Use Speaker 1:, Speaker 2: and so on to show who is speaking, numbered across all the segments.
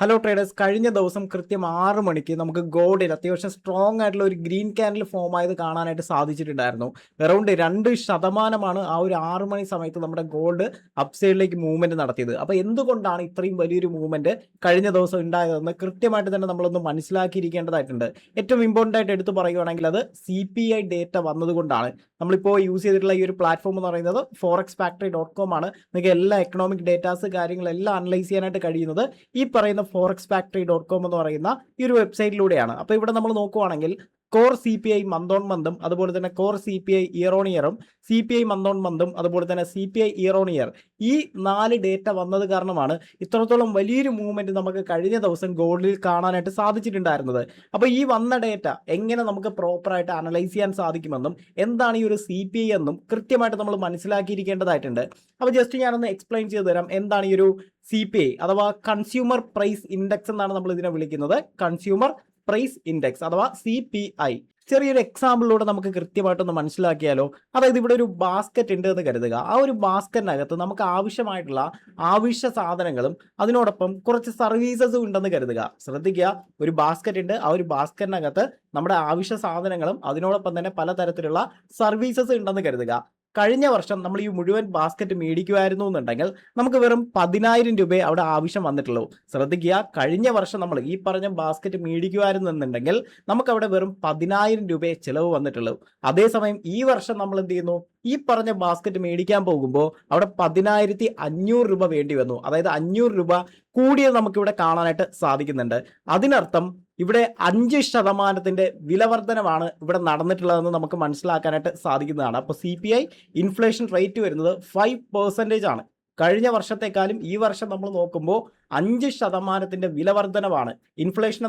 Speaker 1: Hello traders, കഴിഞ്ഞ ദിവസം കൃത്യം 6 മണിക്ക് നമുക്ക് ഗോൾഡിൽ അത്യാവശ്യം സ്ട്രോങ് ആയിട്ടുള്ള ഒരു ഗ്രീൻ ക്യാൻഡിൽ ഫോം ആയത് കാണാനായിട്ട് സാധിച്ചിട്ടുണ്ടായിരുന്നു. അറൗണ്ട് 2% ആ ഒരു 6 മണി സമയത്ത് നമ്മുടെ ഗോൾഡ് അപ്സൈഡിലേക്ക് മൂവ്മെന്റ് നടത്തിയത്. അപ്പോൾ എന്തുകൊണ്ടാണ് ഇത്രയും വലിയൊരു മൂവ്മെന്റ് കഴിഞ്ഞ ദിവസം ഉണ്ടായതെന്ന് കൃത്യമായിട്ട് തന്നെ നമ്മളൊന്ന് മനസ്സിലാക്കിയിരിക്കേണ്ടതായിട്ടുണ്ട്. ഏറ്റവും ഇമ്പോർട്ടൻ്റ് ആയിട്ട് എടുത്തു പറയുകയാണെങ്കിൽ അത് CPI ഡേറ്റ വന്നതുകൊണ്ടാണ്. നമ്മളിപ്പോൾ യൂസ് ചെയ്തിട്ടുള്ള ഈ ഒരു പ്ലാറ്റ്ഫോം എന്ന് പറയുന്നത് forexfactory.com ആണ്. നിങ്ങൾക്ക് എല്ലാ എക്കണോമിക് ഡേറ്റാസ് കാര്യങ്ങളെല്ലാം അനലൈസ് ചെയ്യാനായിട്ട് കഴിയുന്നത് ഈ പറയുന്ന forexfactory.com എന്ന് പറയുന്ന ഈ ഒരു വെബ്സൈറ്റിലൂടെയാണ്. അപ്പോൾ ഇവിടെ നമ്മൾ നോക്കുവാണെങ്കിൽ കോർ CPI മന്ത് ഓൺ മന്തും അതുപോലെ തന്നെ കോർ CPI ഇയർ ഓൺ ഇയറും CPI മന്ത് ഓൺ മന്തും അതുപോലെ തന്നെ CPI ഇയർ ഓൺ ഇയർ ഈ 4 ഡേറ്റ വന്നത് കാരണമാണ് ഇത്രത്തോളം വലിയൊരു മൂവ്മെന്റ് നമുക്ക് കഴിഞ്ഞ ദിവസം ഗോൾഡിൽ കാണാനായിട്ട് സാധിച്ചിട്ടുണ്ടായിരുന്നത്. അപ്പോൾ ഈ വന്ന ഡേറ്റ എങ്ങനെ നമുക്ക് പ്രോപ്പറായിട്ട് അനലൈസ് ചെയ്യാൻ സാധിക്കുമെന്നും എന്താണ് ഈ ഒരു CPI എന്നും കൃത്യമായിട്ട് നമ്മൾ മനസ്സിലാക്കിയിരിക്കേണ്ടതായിട്ടുണ്ട്. അപ്പോൾ ജസ്റ്റ് ഞാനൊന്ന് എക്സ്പ്ലെയിൻ ചെയ്തു തരാം. എന്താണ് ഈ ഒരു CPI അഥവാ കൺസ്യൂമർ പ്രൈസ് ഇൻഡെക്സ് എന്നാണ് നമ്മൾ ഇതിനെ വിളിക്കുന്നത്. കൺസ്യൂമർ പ്രൈസ് ഇൻഡെക്സ് അഥവാ CPI. ചെറിയൊരു എക്സാമ്പിളിലൂടെ നമുക്ക് കൃത്യമായിട്ടൊന്ന് മനസ്സിലാക്കിയാലോ. അതായത് ഇവിടെ ഒരു ബാസ്ക്കറ്റ് ഉണ്ട് എന്ന് കരുതുക. ആ ഒരു ബാസ്ക്കറ്റിനകത്ത് നമുക്ക് ആവശ്യമായിട്ടുള്ള ആവശ്യ സാധനങ്ങളും അതിനോടൊപ്പം കുറച്ച് സർവീസസും ഉണ്ടെന്ന് കരുതുക. ശ്രദ്ധിക്കുക, ഒരു ബാസ്ക്കറ്റ് ഉണ്ട്. ആ ഒരു ബാസ്ക്കറ്റിനകത്ത് നമ്മുടെ ആവശ്യ സാധനങ്ങളും അതിനോടൊപ്പം തന്നെ പലതരത്തിലുള്ള സർവീസസ് ഉണ്ടെന്ന് കരുതുക. കഴിഞ്ഞ വർഷം നമ്മൾ ഈ മുഴുവൻ ബാസ്ക്കറ്റ് മേടിക്കുമായിരുന്നു എന്നുണ്ടെങ്കിൽ നമുക്ക് വെറും 10,000 രൂപയെ അവിടെ ആവശ്യം വന്നിട്ടുള്ളൂ. ശ്രദ്ധിക്കുക, കഴിഞ്ഞ വർഷം നമ്മൾ ഈ പറഞ്ഞ ബാസ്ക്കറ്റ് മേടിക്കുമായിരുന്നു എന്നുണ്ടെങ്കിൽ നമുക്ക് അവിടെ വെറും 10,000 രൂപയെ ചിലവ് വന്നിട്ടുള്ളൂ. അതേസമയം ഈ വർഷം നമ്മൾ എന്ത് ചെയ്യുന്നു, ഈ പറഞ്ഞ ബാസ്ക്കറ്റ് മേടിക്കാൻ പോകുമ്പോൾ അവിടെ 10,500 രൂപ വേണ്ടി വന്നു. അതായത് 500 രൂപ കൂടിയത് നമുക്കിവിടെ കാണാനായിട്ട് സാധിക്കുന്നുണ്ട്. അതിനർത്ഥം ഇവിടെ 5% വിലവർധനമാണ് ഇവിടെ നടന്നിട്ടുള്ളതെന്ന് നമുക്ക് മനസ്സിലാക്കാനായിട്ട് സാധിക്കുന്നതാണ്. അപ്പോൾ CPI ഇൻഫ്ലേഷൻ റേറ്റ് വരുന്നത് 5% ആണ്. കഴിഞ്ഞ വർഷത്തെക്കാളും ഈ വർഷം നമ്മൾ നോക്കുമ്പോൾ 5% വിലവർധനവാണ്. ഇൻഫ്ലേഷൻ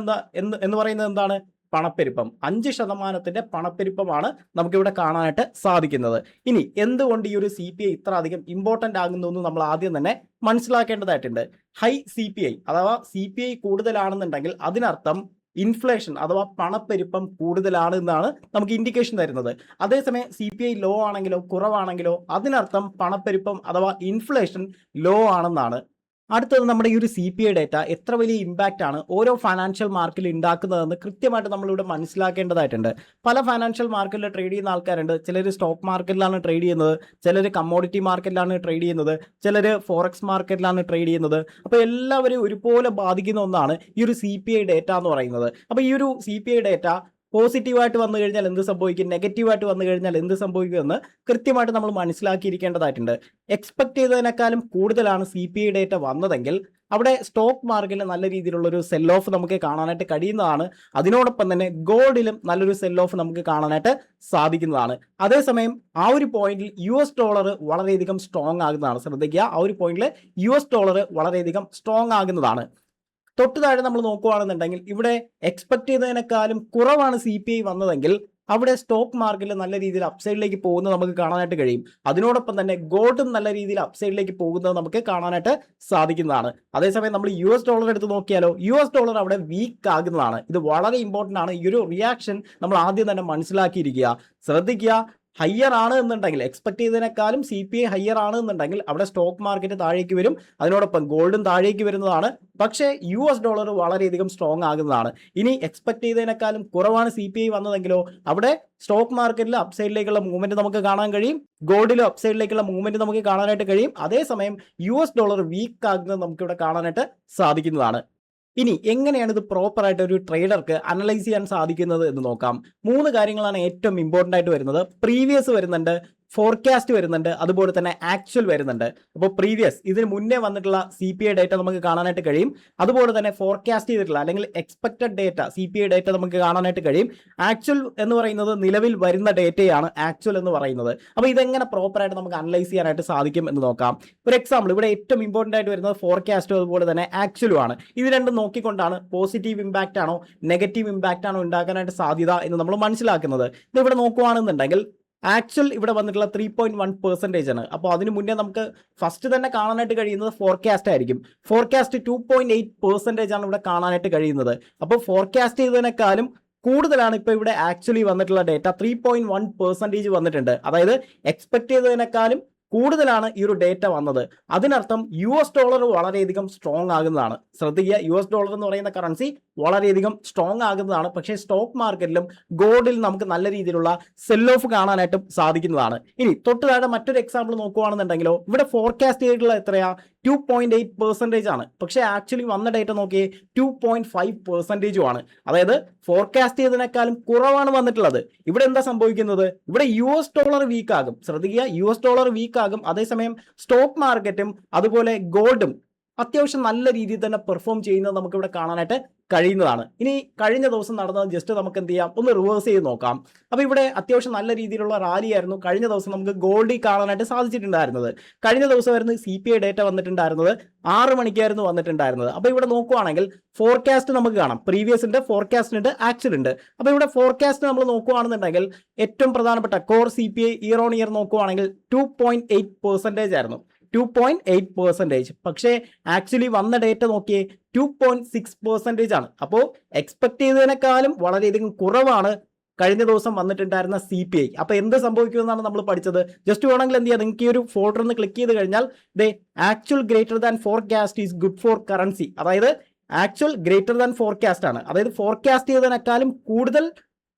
Speaker 1: എന്ന് പറയുന്നത് എന്താണ്? പണപ്പെരുപ്പം. 5% പണപ്പെരുപ്പമാണ് നമുക്കിവിടെ കാണാനായിട്ട് സാധിക്കുന്നത്. ഇനി എന്തുകൊണ്ട് ഈ ഒരു CPI ഇത്ര അധികം ഇമ്പോർട്ടൻ്റ് ആകുന്നു എന്ന് നമ്മൾ ആദ്യം തന്നെ മനസ്സിലാക്കേണ്ടതായിട്ടുണ്ട്. ഹൈ CPI അഥവാ CPI കൂടുതലാണെന്നുണ്ടെങ്കിൽ അതിനർത്ഥം ഇൻഫ്ലേഷൻ അഥവാ പണപ്പെരുപ്പം കൂടുതലാണ് എന്നാണ് നമുക്ക് ഇൻഡിക്കേഷൻ തരുന്നത്. അതേസമയം CPI ലോ ആണെങ്കിലോ കുറവാണെങ്കിലോ അതിനർത്ഥം പണപ്പെരുപ്പം അഥവാ ഇൻഫ്ലേഷൻ ലോ ആണെന്നാണ്. അടുത്തത് നമ്മുടെ ഈ ഒരു CPI ഡേറ്റ എത്ര വലിയ ഇമ്പാക്റ്റ് ആണ് ഓരോ ഫൈനാൻഷ്യൽ മാർക്കറ്റിൽ ഉണ്ടാക്കുന്നതെന്ന് കൃത്യമായിട്ട് നമ്മളിവിടെ മനസ്സിലാക്കേണ്ടതായിട്ടുണ്ട്. പല ഫൈനാൻഷ്യൽ മാർക്കറ്റിൽ ട്രേഡ് ചെയ്യുന്ന ആൾക്കാരുണ്ട്. ചിലർ സ്റ്റോക്ക് മാർക്കറ്റിലാണ് ട്രേഡ് ചെയ്യുന്നത്, ചിലർ കമ്മോഡിറ്റി മാർക്കറ്റിലാണ് ട്രേഡ് ചെയ്യുന്നത്, ചിലർ ഫോറക്സ് മാർക്കറ്റിലാണ് ട്രേഡ് ചെയ്യുന്നത്. അപ്പോൾ എല്ലാവരും ഒരുപോലെ ബാധിക്കുന്ന ഒന്നാണ് ഈ ഒരു CPI ഡേറ്റ എന്ന് പറയുന്നത്. അപ്പോൾ ഈ ഒരു CPI ഡേറ്റ പോസിറ്റീവായിട്ട് വന്നു കഴിഞ്ഞാൽ എന്ത് സംഭവിക്കും, നെഗറ്റീവായിട്ട് വന്നു കഴിഞ്ഞാൽ എന്ത് സംഭവിക്കുമെന്ന് കൃത്യമായിട്ട് നമ്മൾ മനസ്സിലാക്കിയിരിക്കേണ്ടതായിട്ടുണ്ട്. എക്സ്പെക്ട് ചെയ്തതിനേക്കാളും കൂടുതലാണ് CPI ഡേറ്റ വന്നതെങ്കിൽ അവിടെ സ്റ്റോക്ക് മാർക്കറ്റിൽ നല്ല രീതിയിലുള്ളൊരു സെൽ ഓഫ് നമുക്ക് കാണാനായിട്ട് കഴിയുന്നതാണ്. അതിനോടൊപ്പം തന്നെ ഗോൾഡിലും നല്ലൊരു സെൽ ഓഫ് നമുക്ക് കാണാനായിട്ട് സാധിക്കുന്നതാണ്. അതേസമയം ആ ഒരു പോയിന്റിൽ US ഡോളർ വളരെയധികം സ്ട്രോങ് ആകുന്നതാണ്. ശ്രദ്ധിക്കുക, ആ ഒരു പോയിന്റിൽ US ഡോളർ വളരെയധികം സ്ട്രോങ് ആകുന്നതാണ്. തൊട്ട് താഴെ നമ്മൾ നോക്കുകയാണെന്നുണ്ടെങ്കിൽ ഇവിടെ എക്സ്പെക്ട് ചെയ്തതിനേക്കാളും കുറവാണ് CPI വന്നതെങ്കിൽ അവിടെ സ്റ്റോക്ക് മാർക്കറ്റിൽ നല്ല രീതിയിൽ അപ്സൈഡിലേക്ക് പോകുന്നത് നമുക്ക് കാണാനായിട്ട് കഴിയും. അതിനോടൊപ്പം തന്നെ ഗോൾഡും നല്ല രീതിയിൽ അപ്സൈഡിലേക്ക് പോകുന്നത് നമുക്ക് കാണാനായിട്ട് സാധിക്കുന്നതാണ്. അതേസമയം നമ്മൾ US ഡോളർ എടുത്ത് നോക്കിയാലോ, US ഡോളർ അവിടെ വീക്ക് ആകുന്നതാണ്. ഇത് വളരെ ഇമ്പോർട്ടൻ്റ് ആണ്. ഈ ഒരു റിയാക്ഷൻ നമ്മൾ ആദ്യം തന്നെ മനസ്സിലാക്കിയിരിക്കുക. ശ്രദ്ധിക്കുക, ഹയ്യർ ആണ് എന്നുണ്ടെങ്കിൽ എക്സ്പെക്ട് ചെയ്തതിനേക്കാളും CPI ഹയ്യർ ആണ് എന്നുണ്ടെങ്കിൽ അവിടെ സ്റ്റോക്ക് മാർക്കറ്റ് താഴേക്ക് വരും, അതിനോടൊപ്പം ഗോൾഡും താഴേക്ക് വരുന്നതാണ്. പക്ഷേ US ഡോളർ വളരെയധികം സ്ട്രോങ് ആകുന്നതാണ്. ഇനി എക്സ്പെക്ട് ചെയ്തതിനേക്കാളും കുറവാണ് CPI വന്നതെങ്കിലോ അവിടെ സ്റ്റോക്ക് മാർക്കറ്റിൽ അപ്സൈഡിലേക്കുള്ള മൂവ്മെന്റ് നമുക്ക് കാണാൻ കഴിയും, ഗോൾഡിലും അപ്സൈഡിലേക്കുള്ള മൂവ്മെന്റ് നമുക്ക് കാണാനായിട്ട് കഴിയും. അതേസമയം US ഡോളർ വീക്ക് ആകുന്നത് നമുക്കിവിടെ കാണാനായിട്ട് സാധിക്കുന്നതാണ്. ഇനി എങ്ങനെയാണ് ഇത് പ്രോപ്പറായിട്ട് ഒരു ട്രേഡർക്ക് അനലൈസ് ചെയ്യാൻ സാധിക്കുന്നത് എന്ന് നോക്കാം. 3 കാര്യങ്ങളാണ് ഏറ്റവും ഇമ്പോർട്ടൻ്റ് ആയിട്ട് വരുന്നത്. പ്രീവിയസ് വരുന്നുണ്ട്, ഫോർകാസ്റ്റ് വരുന്നുണ്ട്, അതുപോലെ തന്നെ ആക്ച്വൽ വരുന്നുണ്ട്. അപ്പോൾ പ്രീവിയസ് ഇതിന് മുന്നേ വന്നിട്ടുള്ള CPI ഡേറ്റ നമുക്ക് കാണാനായിട്ട് കഴിയും. അതുപോലെ തന്നെ ഫോർകാസ്റ്റ് ചെയ്തിട്ടുള്ള അല്ലെങ്കിൽ എക്സ്പെക്റ്റഡ് ഡേറ്റ CPI ഡേറ്റ നമുക്ക് കാണാനായിട്ട് കഴിയും. ആക്ച്വൽ എന്ന് പറയുന്നത് നിലവിൽ വരുന്ന ഡേറ്റയാണ് ആക്ച്വൽ എന്ന് പറയുന്നത്. അപ്പോൾ ഇതെങ്ങനെ പ്രോപ്പറായിട്ട് നമുക്ക് അനലൈസ് ചെയ്യാനായിട്ട് സാധിക്കും എന്ന് നോക്കാം. ഒരു എക്സാമ്പിൾ ഇവിടെ ഏറ്റവും ഇമ്പോർട്ടൻ്റ് ആയിട്ട് വരുന്നത് ഫോർകാസ്റ്റും അതുപോലെ തന്നെ ആക്ച്വലും ആണ്. ഇത് രണ്ടും നോക്കിക്കൊണ്ടാണ് പോസിറ്റീവ് ഇമ്പാക്റ്റ് ആണോ നെഗറ്റീവ് ഇമ്പാക്റ്റ് ആണോ ഉണ്ടാക്കാനായിട്ട് സാധ്യത എന്ന് നമ്മൾ മനസ്സിലാക്കുന്നത്. ഇത് ഇവിടെ നോക്കുകയാണെന്നുണ്ടെങ്കിൽ ആക്ച്വൽ ഇവിടെ വന്നിട്ടുള്ള 3.1% ആണ്. അപ്പോൾ അതിന് മുന്നേ നമുക്ക് ഫസ്റ്റ് തന്നെ കാണാനായിട്ട് കഴിയുന്നത് ഫോർകാസ്റ്റ് ആയിരിക്കും. ഫോർകാസ്റ്റ് 2.8% ആണ് ഇവിടെ കാണാനായിട്ട് കഴിയുന്നത്. അപ്പോൾ ഫോർകാസ്റ്റ് ചെയ്തതിനേക്കാളും കൂടുതലാണ് ഇപ്പോൾ ഇവിടെ ആക്ച്വലി വന്നിട്ടുള്ള ഡേറ്റ. 3.1% വന്നിട്ടുണ്ട്. അതായത് എക്സ്പെക്ട് ചെയ്തതിനേക്കാളും കൂടുതലാണ് ഈ ഒരു ഡേറ്റ വന്നത്. അതിനർത്ഥം US$ വളരെയധികം സ്ട്രോങ് ആകുന്നതാണ്. ശ്രദ്ധിക്കുക, US$ എന്ന് പറയുന്ന കറൻസി വളരെയധികം സ്ട്രോങ് ആകുന്നതാണ്. പക്ഷേ സ്റ്റോക്ക് മാർക്കറ്റിലും ഗോൾഡിൽ നമുക്ക് നല്ല രീതിയിലുള്ള സെൽ ഓഫ് കാണാനായിട്ടും സാധിക്കുന്നതാണ്. ഇനി തൊട്ട് താഴെ മറ്റൊരു എക്സാമ്പിൾ നോക്കുകയാണെന്നുണ്ടെങ്കിലോ, ഇവിടെ ഫോർകാസ്റ്റ് ചെയ്തിട്ടുള്ള എത്രയാ 2.8% ആണ്. പക്ഷേ ആക്ച്വലി വന്ന ഡേറ്റ നോക്കിയേ 2.5% ആണ്. അതായത് ഫോർകാസ്റ്റ് ചെയ്തതിനേക്കാളും കുറവാണ് വന്നിട്ടുള്ളത്. ഇവിടെ എന്താ സംഭവിക്കുന്നത്? ഇവിടെ US$ വീക്ക് ആകും. ശ്രദ്ധിക്കുക, US$ വീക്ക് ആകും. അതേസമയം സ്റ്റോക്ക് മാർക്കറ്റും അതുപോലെ ഗോൾഡും അത്യാവശ്യം നല്ല രീതിയിൽ തന്നെ പെർഫോം ചെയ്യുന്നത് നമുക്ക് ഇവിടെ കാണാനായിട്ട് കഴിയുന്നതാണ്. ഇനി കഴിഞ്ഞ ദിവസം നടന്നത് ജസ്റ്റ് നമുക്ക് എന്ത് ചെയ്യാം, ഒന്ന് റിവേഴ്സ് ചെയ്ത് നോക്കാം. അപ്പോൾ ഇവിടെ അത്യാവശ്യം നല്ല രീതിയിലുള്ള റാലി ആയിരുന്നു കഴിഞ്ഞ ദിവസം നമുക്ക് ഗോൾഡിൽ കാണാനായിട്ട് സാധിച്ചിട്ടുണ്ടായിരുന്നത്. കഴിഞ്ഞ ദിവസമായിരുന്നു CPI ഡേറ്റ വന്നിട്ടുണ്ടായിരുന്നത്. 6 മണിക്കായിരുന്നു വന്നിട്ടുണ്ടായിരുന്നത്. അപ്പോൾ ഇവിടെ നോക്കുവാണെങ്കിൽ ഫോർകാസ്റ്റ് നമുക്ക് കാണാം. പ്രീവിയസിന്റെ ഫോർകാസ്റ്റ് ഉണ്ട്, ആക്ച്വൽ ഉണ്ട്. അപ്പോൾ ഇവിടെ ഫോർകാസ്റ്റ് നമ്മൾ നോക്കുകയാണെന്നുണ്ടെങ്കിൽ ഏറ്റവും പ്രധാനപ്പെട്ട core CPI year on year നോക്കുവാണെങ്കിൽ 2.8% ആയിരുന്നു. 2.8%. പക്ഷേ ആക്ച്വലി വന്ന ഡേറ്റ നോക്കിയേ 2.6% ആണ്. അപ്പോൾ എക്സ്പെക്ട് ചെയ്തതിനേക്കാളും വളരെയധികം കുറവാണ് കഴിഞ്ഞ ദിവസം വന്നിട്ടുണ്ടായിരുന്ന CPI. അപ്പോൾ എന്ത് സംഭവിക്കുമെന്നാണ് നമ്മൾ പഠിച്ചത്. ജസ്റ്റ് വേണമെങ്കിൽ എന്ത് ചെയ്യുക, നിങ്ങൾക്ക് ഈ ഒരു ഫോൾഡർ ഒന്ന് ക്ലിക്ക് ചെയ്ത് കഴിഞ്ഞാൽ actual greater than forecast is good for currency. അതായത് ആക്ച്വൽ ഗ്രേറ്റർ ദാൻ ഫോർകാസ്റ്റ് ആണ്. അതായത് ഫോർകാസ്റ്റ് ചെയ്തതിനേക്കാളും കൂടുതൽ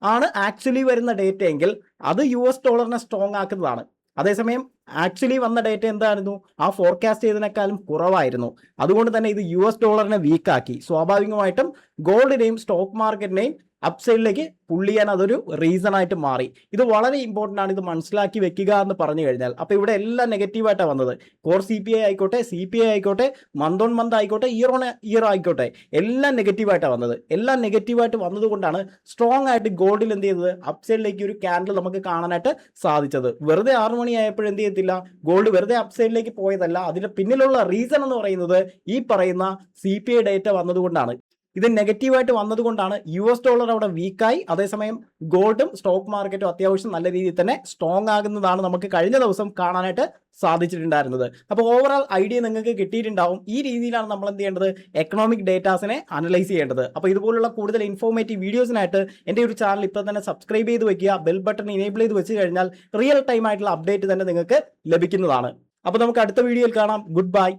Speaker 1: ആണ് ആക്ച്വലി വരുന്ന ഡേറ്റ എങ്കിൽ അത് US$ സ്ട്രോങ് ആക്കുന്നതാണ്. അതേസമയം ആക്ച്വലി വന്ന ഡേറ്റ എന്തായിരുന്നു? ആ ഫോർകാസ്റ്റ് ചെയ്തതിനേക്കാളും കുറവായിരുന്നു. അതുകൊണ്ട് തന്നെ ഇത് US$ വീക്കാക്കി. സ്വാഭാവികമായിട്ടും ഗോൾഡിനെയും സ്റ്റോക്ക് മാർക്കറ്റിനെയും അപ്സൈഡിലേക്ക് പുള്ള് ചെയ്യാൻ അതൊരു റീസൺ ആയിട്ട് മാറി. ഇത് വളരെ ഇമ്പോർട്ടൻ്റ് ആണ്, ഇത് മനസ്സിലാക്കി വെക്കുക എന്ന് പറഞ്ഞു കഴിഞ്ഞാൽ. അപ്പോൾ ഇവിടെ എല്ലാം നെഗറ്റീവായിട്ടാണ് വന്നത്. കോർ CPI ആയിക്കോട്ടെ, CPI ആയിക്കോട്ടെ, മന്ത് ഓൺ മന്ത് ആയിക്കോട്ടെ, ഇയർ ഓൺ ഇയർ ആയിക്കോട്ടെ, എല്ലാം നെഗറ്റീവായിട്ടാണ് വന്നത്. എല്ലാം നെഗറ്റീവായിട്ട് വന്നതുകൊണ്ടാണ് സ്ട്രോങ് ആയിട്ട് ഗോൾഡിൽ എന്ത് ചെയ്തത്, അപ്സൈഡിലേക്ക് ഒരു ക്യാൻഡിൽ നമുക്ക് കാണാനായിട്ട് സാധിച്ചത്. വെറുതെ 6 മണിയായപ്പോഴും എന്ത് ചെയ്യത്തില്ല, ഗോൾഡ് വെറുതെ അപ്സൈഡിലേക്ക് പോയതല്ല. അതിന്റെ പിന്നിലുള്ള റീസൺ എന്ന് പറയുന്നത് ഈ പറയുന്ന CPI ഡേറ്റ വന്നതുകൊണ്ടാണ്. ഇത് നെഗറ്റീവായിട്ട് വന്നതുകൊണ്ടാണ് US$ അവിടെ വീക്കായി. അതേസമയം ഗോൾഡും സ്റ്റോക്ക് മാർക്കറ്റും അത്യാവശ്യം നല്ല രീതിയിൽ തന്നെ സ്ട്രോങ് ആകുന്നതാണ് നമുക്ക് കഴിഞ്ഞ ദിവസം കാണാനായിട്ട് സാധിച്ചിട്ടുണ്ടായിരുന്നത്. അപ്പോൾ ഓവറോൾ ഐഡിയ നിങ്ങൾക്ക് കിട്ടിയിട്ടുണ്ടാവും. ഈ രീതിയിലാണ് നമ്മൾ എന്ത് ചെയ്യേണ്ടത്, എക്കണോമിക് ഡേറ്റാസിനെ അനലൈസ് ചെയ്യേണ്ടത്. അപ്പോൾ ഇതുപോലുള്ള കൂടുതൽ ഇൻഫോർമേറ്റീവ് വീഡിയോസിനായിട്ട് എൻ്റെ ഒരു ചാനൽ ഇപ്പോൾ തന്നെ സബ്സ്ക്രൈബ് ചെയ്ത് വെക്കുക. ബെൽ ബട്ടൺ ഇനേബിൾ ചെയ്ത് വെച്ച് കഴിഞ്ഞാൽ റിയൽ ടൈം ആയിട്ടുള്ള അപ്ഡേറ്റ് തന്നെ നിങ്ങൾക്ക് ലഭിക്കുന്നതാണ്. അപ്പോൾ നമുക്ക് അടുത്ത വീഡിയോയിൽ കാണാം. Good bye.